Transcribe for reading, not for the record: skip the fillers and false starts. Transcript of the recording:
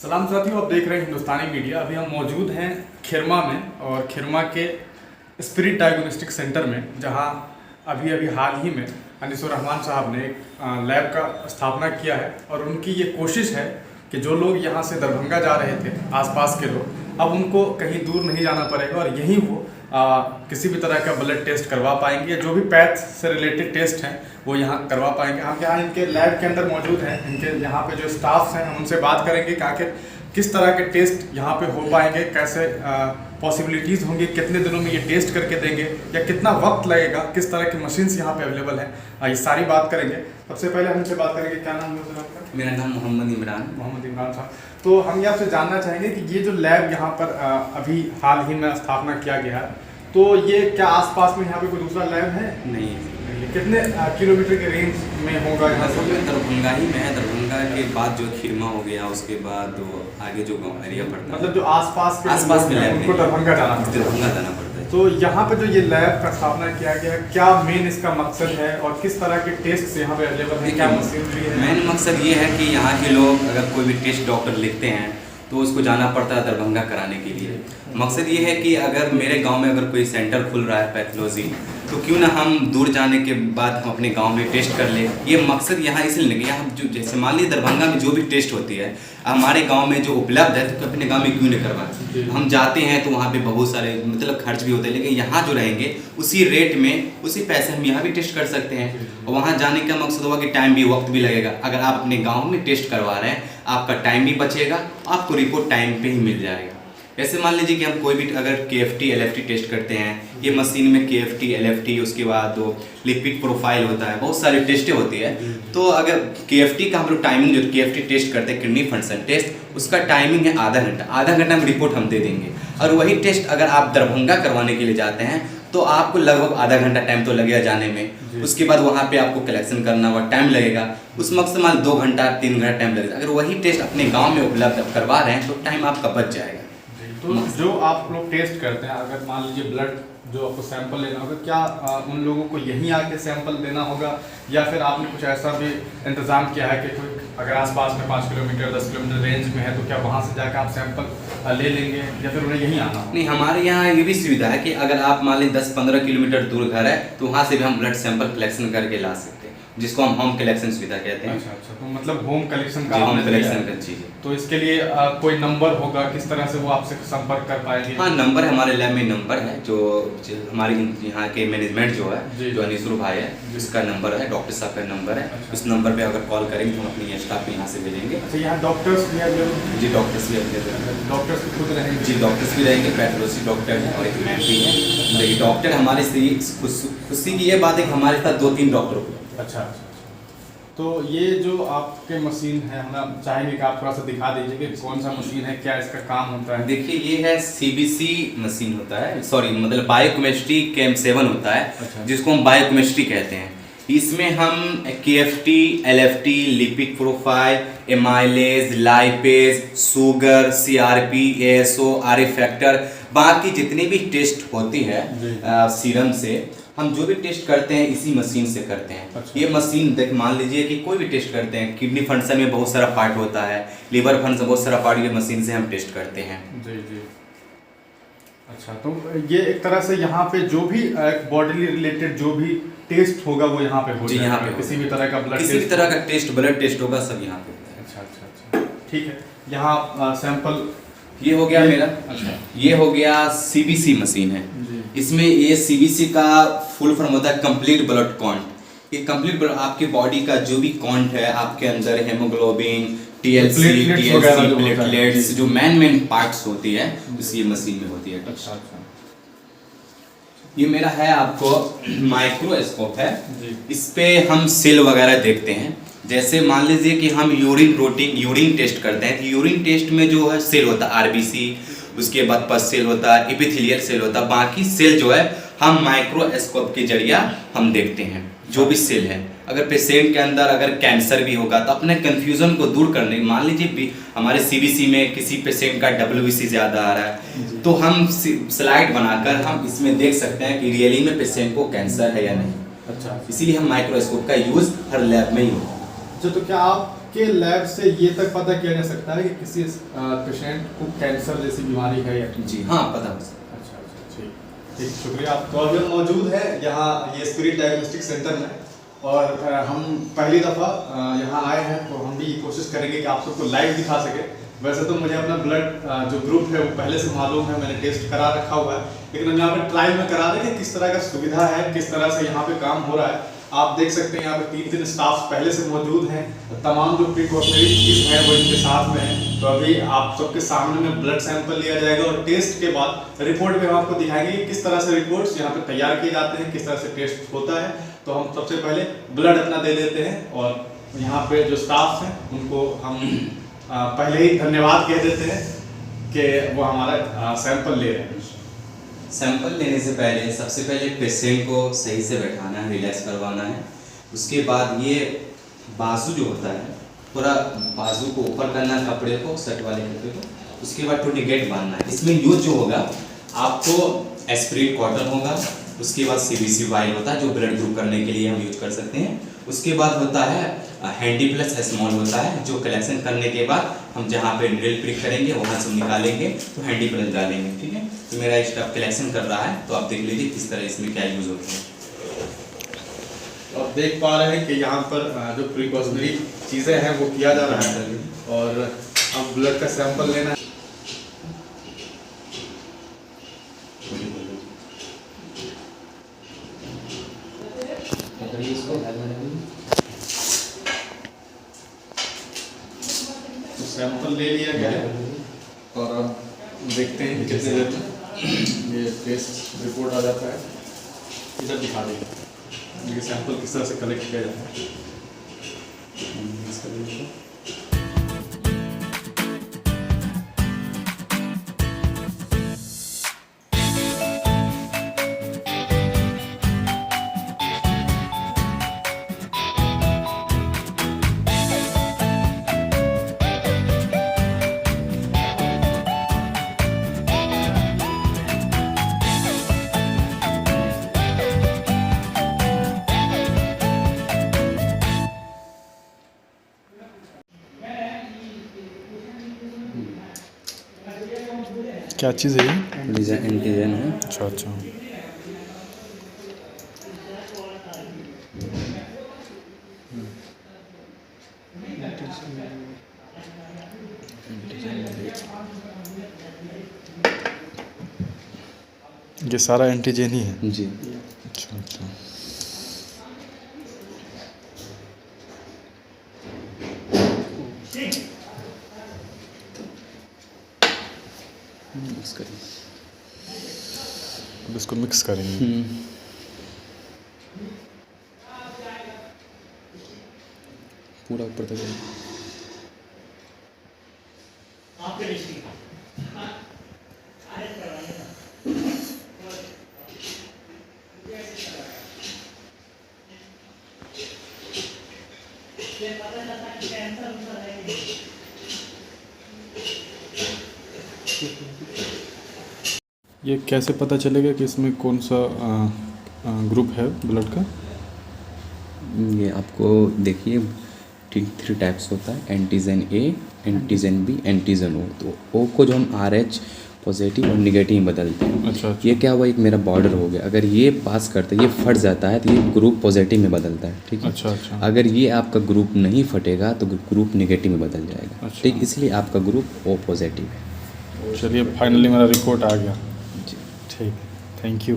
सलाम साथियों, आप देख रहे हैं हिंदुस्तानी मीडिया। अभी हम मौजूद हैं खिरमा में और खिरमा के स्पिरिट डायग्नोस्टिक सेंटर में, जहां अभी हाल ही में अनीसुर रहमान साहब ने एक लैब का स्थापना किया है। और उनकी ये कोशिश है कि जो लोग यहाँ से दरभंगा जा रहे थे, आसपास के लोग, अब उनको कहीं दूर नहीं जाना पड़ेगा और यहीं वो किसी भी तरह का ब्लड टेस्ट करवा पाएंगे। जो भी पैथ से रिलेटेड टेस्ट हैं वो यहाँ करवा पाएंगे। हम यहाँ इनके लैब के अंदर मौजूद हैं। इनके यहाँ पे जो स्टाफ्स हैं हम उनसे बात करेंगे कि आखिर किस तरह के टेस्ट यहाँ पे हो पाएंगे, कैसे पॉसिबिलिटीज़ होंगी, कितने दिनों में ये टेस्ट करके देंगे या कितना वक्त लगेगा, किस तरह की मशीन्स यहाँ पे अवेलेबल हैं, ये सारी बात करेंगे। सबसे पहले हम इनसे बात करेंगे, क्या नाम है सर आपका? मेरा नाम मोहम्मद इमरान साहब। तो हम ये आपसे जानना चाहेंगे कि ये जो लैब यहाँ पर अभी हाल ही में स्थापना किया गया है, तो ये क्या आसपास में यहाँ पे कोई दूसरा लैब है? नहीं। कितने किलोमीटर के रेंज में होगा यहाँ से? दरभंगा ही में है। दरभंगा के बाद जो खिरमा हो गया, उसके बाद वो आगे जो गाँव एरिया पड़ता है, मतलब जो आसपास में लैब उनको दरभंगा जाना पड़ता है। तो यहाँ पे जो ये लैब का स्थापना किया गया, क्या मेन इसका मकसद है और किस तरह के टेस्ट यहाँ पे अवेलेबल है, क्या मशीनरी है? मेन मकसद ये है कि यहाँ के लोग अगर कोई भी टेस्ट डॉक्टर लिखते हैं तो उसको जाना पड़ता है दरभंगा कराने के लिए। मकसद ये है कि अगर मेरे गांव में अगर कोई सेंटर खुल रहा है पैथोलॉजी, तो क्यों ना हम दूर जाने के बाद हम अपने गांव में टेस्ट कर ले। ये मकसद यहाँ इसलिए नहीं कि यहाँ जो जैसे मान लीजिए दरभंगा में जो भी टेस्ट होती है हमारे गांव में जो उपलब्ध है, तो अपने गांव में क्यों नहीं करवाएं। हम जाते हैं तो वहाँ पे बहुत सारे मतलब खर्च भी होते हैं, लेकिन यहाँ जो रहेंगे उसी रेट में उसी पैसे हम यहाँ भी टेस्ट कर सकते हैं। और वहाँ जाने का मकसद होगा कि टाइम भी वक्त भी लगेगा। अगर आप अपने गाँव में टेस्ट करवा रहे हैं, आपका टाइम भी बचेगा, आपको रिपोर्ट टाइम पे ही मिल जाएगा। ऐसे मान लीजिए कि हम कोई भी अगर KFT LFT टेस्ट करते हैं, ये मशीन में KFT LFT, उसके बाद वो लिपिड प्रोफाइल होता है, बहुत सारी टेस्टें होती है। तो अगर KFT का हम लोग टाइमिंग जो KFT टेस्ट करते हैं, किडनी फंक्शन टेस्ट, उसका टाइमिंग है आधा घंटा में रिपोर्ट हम दे देंगे। और वही टेस्ट अगर आप दरभंगा करवाने के लिए जाते हैं तो आपको लगभग आधा घंटा टाइम तो लगेगा जाने में। उसके बाद वहाँ पे आपको कलेक्शन करना हुआ टाइम लगेगा, उस मकसद मान 2 घंटा 3 घंटा टाइम लगेगा। अगर वही टेस्ट अपने गाँव में उपलब्ध करवा रहे हैं तो टाइम आपका बच जाएगा। तो जो आप लोग टेस्ट करते हैं, अगर मान लीजिए ब्लड जो आपको सैंपल लेना होगा, क्या उन लोगों को यहीं आके सैंपल देना होगा या फिर आपने कुछ ऐसा भी इंतज़ाम किया है कि कोई अगर आसपास में 5 किलोमीटर 10 किलोमीटर रेंज में है तो क्या वहाँ से जाकर आप सैंपल ले लेंगे या फिर उन्हें यहीं आना होगा? नहीं, हमारे यहाँ ये भी सुविधा है कि अगर आप मान लीजिए 10-15 किलोमीटर दूर घर है तो वहाँ से भी हम ब्लड सैंपल कलेक्शन करके ला सकते हैं, जिसको हम होम कलेक्शन सुविधा कहते हैं। अच्छा, तो मतलब होम कलेक्शन का होम कलेक्शन का चीज़ है। तो इसके लिए कोई नंबर होगा, किस तरह से वो आपसे संपर्क कर पाएंगे? हाँ, नंबर है, हमारे लैब में नंबर है, जो हमारे यहाँ के मैनेजमेंट जो है, जो अनीसुर भाई है, उसका नंबर है, डॉक्टर साहब का नंबर है। अच्छा। उस नंबर पे अगर कॉल करेंगे तो हम अपनी स्टाफ यहाँ से भेजेंगे। अच्छा, यहाँ डॉक्टर्स भी अवेलेबल? जी, डॉक्टर्स भी अवेलेबल। डॉक्टर्स भी खुद रहेंगे? जी, डॉक्टर्स भी रहेंगे, पैथोलॉजी डॉक्टर है और एक मैम भी है। देखिए, डॉक्टर हमारे से खुशी की ये बात है कि हमारे साथ 2-3 डॉक्टर। अच्छा। तो ये जो आपके मशीन है, हम चाहेंगे कि आप थोड़ा सा दिखा दीजिए कि कौन सा मशीन है, क्या इसका काम होता है? देखिए, ये है CBC मशीन होता है, सॉरी मतलब बायोकेमिस्ट्री कैम 7 होता है। अच्छा। जिसको हम बायोकेमिस्ट्री कहते हैं। इसमें हम KFT LFT lipid profile, amylase, lipase, sugar, CRP, ASO, RA factor, बाकी जितनी भी टेस्ट होती है सीरम से, हम जो भी टेस्ट करते हैं इसी मशीन से करते हैं। अच्छा। ये मशीन देख मान लीजिए कि कोई भी टेस्ट करते हैं, किडनी फंक्शन में बहुत सारा पार्ट होता है, लिवर फंक्शन बहुत सारा पार्ट, ये मशीन से हम टेस्ट करते हैं। जी। अच्छा, तो ये एक तरह से यहाँ पे जो भी बॉडी रिलेटेड जो भी टेस्ट होगा वो यहाँ पे हो जाएगा? यहाँ पे किसी भी तरह का ब्लड टेस्ट होगा, सब यहाँ पे। अच्छा, ठीक है। यहाँ सैंपल ये हो गया मेरा। अच्छा, ये हो गया CBC मशीन है। इसमें ये CBC का फुल फॉर्म होता है कंप्लीट ब्लड काउंट। ये कंप्लीट ब्लड आपके बॉडी का जो भी काउंट है, आपके अंदर हेमोग्लोबिन, TLC, प्लेटलेट्स, जो मेन पार्ट्स होती है, उस ये मशीन में होती है। अच्छा। ये मेरा है, आपको माइक्रोस्कोप है, इस पे हम सेल वगैरह देखते हैं। जैसे मान लीजिए कि हम यूरिन टेस्ट करते हैं, तो यूरिन टेस्ट में जो है सेल होता है RBC, उसके बाद पस सेल होता है, एपिथेलियल सेल होता है, बाकी सेल जो है हम माइक्रोस्कोप के जरिए हम देखते हैं जो भी सेल है। अगर पेशेंट के अंदर अगर कैंसर भी होगा तो अपने कन्फ्यूजन को दूर करने, मान लीजिए हमारे CBC में किसी पेशेंट का WBC ज़्यादा आ रहा है, तो हम स्लाइड बनाकर हम इसमें देख सकते हैं कि रियली में पेशेंट को कैंसर है या नहीं। अच्छा, इसीलिए हम माइक्रोस्कोप का यूज़ हर लैब में ही होता है। तो क्या आप आपके लैब से ये तक पता किया जा सकता है कि किसी पेशेंट को कैंसर जैसी बीमारी है या जी हाँ, पता हो सकता अच्छा अच्छा, ठीक ठीक, शुक्रिया। आप तो अभी हम मौजूद है यहाँ ये स्पिरिट डायग्नोस्टिक सेंटर में, और हम पहली दफ़ा यहाँ आए हैं, तो हम भी कोशिश करेंगे कि आप सबको लाइव दिखा सके। वैसे तो मुझे अपना ब्लड जो ग्रुप है वो पहले से मालूम है, मैंने टेस्ट करा रखा हुआ है, लेकिन हम यहाँ पे ट्रायल में करा रहे हैं कि किस तरह का सुविधा है, किस तरह से यहाँ पे काम हो रहा है। आप देख सकते हैं यहाँ पे 3 स्टाफ पहले से मौजूद हैं, तमाम जो प्रिकॉशनरी चीज़ है वो इनके साथ में है। तो अभी आप सबके सामने में ब्लड सैंपल लिया जाएगा और टेस्ट के बाद रिपोर्ट में हम आपको दिखाएंगे कि किस तरह से रिपोर्ट्स यहाँ पे तैयार किए जाते हैं, किस तरह से टेस्ट होता है। तो हम सबसे पहले ब्लड अपना दे देते हैं, और यहाँ पे जो स्टाफ हैं उनको हम पहले ही धन्यवाद कह देते हैं कि वो हमारा सैंपल ले रहे हैं। सैंपल लेने से पहले सबसे पहले पेशेंट को सही से बैठाना है, रिलैक्स करवाना है। उसके बाद ये बाजू जो होता है, पूरा बाजू को ऊपर करना है, कपड़े को, शर्ट वाले कपड़े को। उसके बाद टू निगेट बांधना है। इसमें यूज जो होगा आपको एस्पिरिन कॉटन होगा, उसके बाद CBC वाइल होता है जो ब्लड ग्रुप करने के लिए हम यूज कर सकते हैं। उसके बाद होता है हैंडी प्लस स्मॉल होता है, जो कलेक्शन करने के बाद हम जहाँ पे ड्रिल प्रिक करेंगे वहाँ से निकालेंगे तो हैंडी प्लस डालेंगे, ठीक है। तो मेरा स्टाफ कलेक्शन कर रहा है, तो आप देख लीजिए किस तरह इसमें क्या यूज होता है। तो आप देख पा रहे हैं कि यहाँ पर जो प्रिकॉशनरी चीज़ें हैं वो किया जा रहा है, और अब ब्लड का सैंपल लेना है। तो सैंपल ले लिया गया है, और अब देखते हैं कितने देर में ये टेस्ट रिपोर्ट आ जाता है। इधर दिखा देंगे ये सैंपल किस तरह से कलेक्ट किया जाता है। क्या चीज़ है ये? एंटीजन है। अच्छा अच्छा, ये सारा एंटीजन ही है जी। अच्छा अच्छा, अब इसको मिक्स करेंगे। पूरा ऊपर तक ये कैसे पता चलेगा कि इसमें कौन सा ग्रुप है ब्लड का? ये आपको देखिए 3 टाइप्स होता है, antigen A, antigen B, antigen O. तो ओ को जो हम RH पॉजिटिव और निगेटिव में बदलते हैं। अच्छा, ये क्या हुआ, एक मेरा बॉर्डर हो गया, अगर ये पास करता है, ये फट जाता है, तो ये ग्रुप पॉजिटिव में बदलता है, ठीक है। अच्छा अच्छा, अगर ये आपका ग्रुप नहीं फटेगा तो ग्रुप निगेटिव में बदल जाएगा, अच्छा। ठीक। इसलिए आपका ग्रुप O पॉजिटिव है। चलिए फाइनली मेरा रिपोर्ट आ गया। जी। ठीक, थैंक यू।